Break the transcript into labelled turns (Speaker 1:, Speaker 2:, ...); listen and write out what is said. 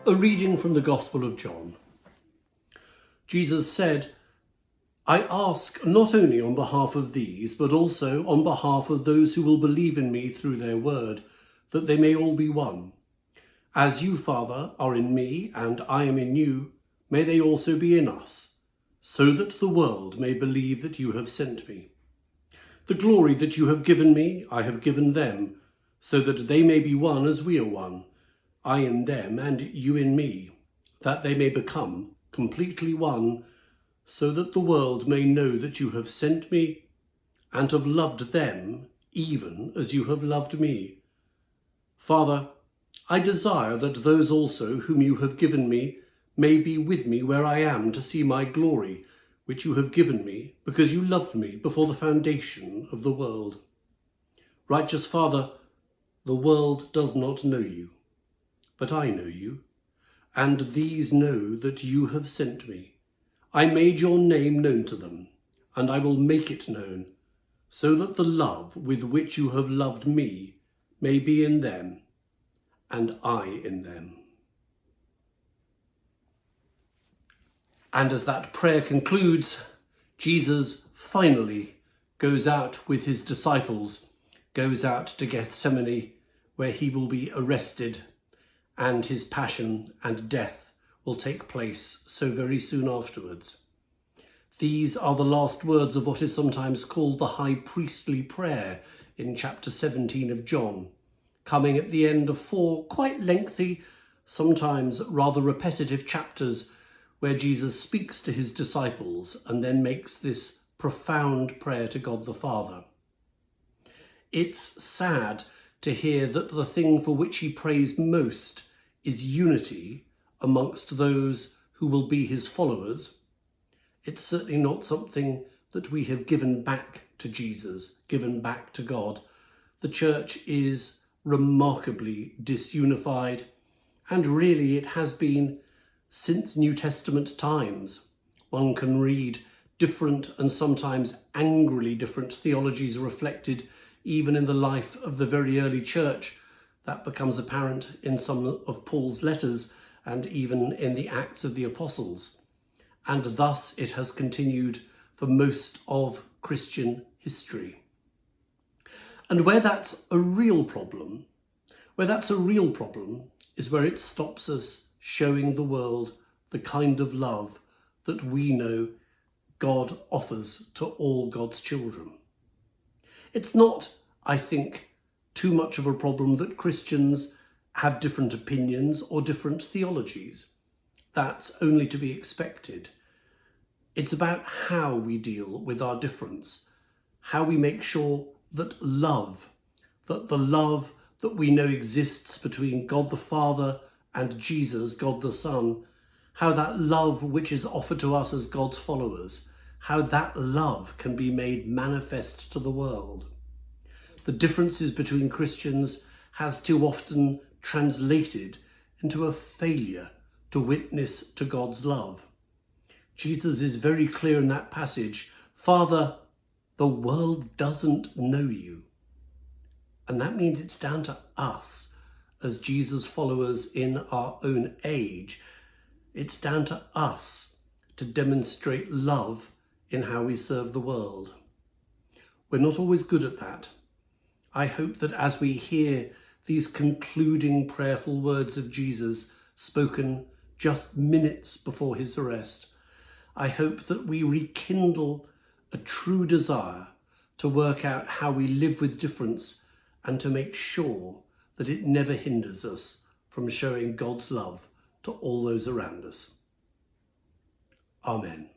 Speaker 1: A reading from the Gospel of John. Jesus said, "I ask not only on behalf of these, but also on behalf of those who will believe in me through their word, that they may all be one. As you, Father, are in me and I am in you, may they also be in us, so that the world may believe that you have sent me. The glory that you have given me, I have given them, so that they may be one as we are one, I in them and you in me, that they may become completely one, so that the world may know that you have sent me and have loved them even as you have loved me. Father, I desire that those also whom you have given me may be with me where I am, to see my glory, which you have given me because you loved me before the foundation of the world. Righteous Father, the world does not know you, but I know you, and these know that you have sent me. I made your name known to them, and I will make it known, so that the love with which you have loved me may be in them, and I in them." And as that prayer concludes, Jesus finally goes out with his disciples, goes out to Gethsemane, where he will be arrested, and his passion and death will take place so very soon afterwards. These are the last words of what is sometimes called the high priestly prayer in chapter 17 of John, coming at the end of 4 quite lengthy, sometimes rather repetitive chapters where Jesus speaks to his disciples and then makes this profound prayer to God the Father. It's sad to hear that the thing for which he prays most is unity amongst those who will be his followers. It's certainly not something that we have given back to Jesus, given back to God. The church is remarkably disunified, and really it has been since New Testament times. One can read different and sometimes angrily different theologies reflected even in the life of the very early church. That becomes apparent in some of Paul's letters and even in the Acts of the Apostles. And thus it has continued for most of Christian history. And where that's a real problem is where it stops us showing the world the kind of love that we know God offers to all God's children. It's not, I think, too much of a problem that Christians have different opinions or different theologies. That's only to be expected. It's about how we deal with our difference, how we make sure that the love that we know exists between God the Father and Jesus, God the Son, how that love which is offered to us as God's followers, how that love can be made manifest to the world. The differences between Christians has too often translated into a failure to witness to God's love. Jesus is very clear in that passage, "Father, the world doesn't know you." And that means it's down to us as Jesus followers in our own age. It's down to us to demonstrate love in how we serve the world. We're not always good at that. I hope that as we hear these concluding prayerful words of Jesus spoken just minutes before his arrest, I hope that we rekindle a true desire to work out how we live with difference and to make sure that it never hinders us from showing God's love to all those around us. Amen.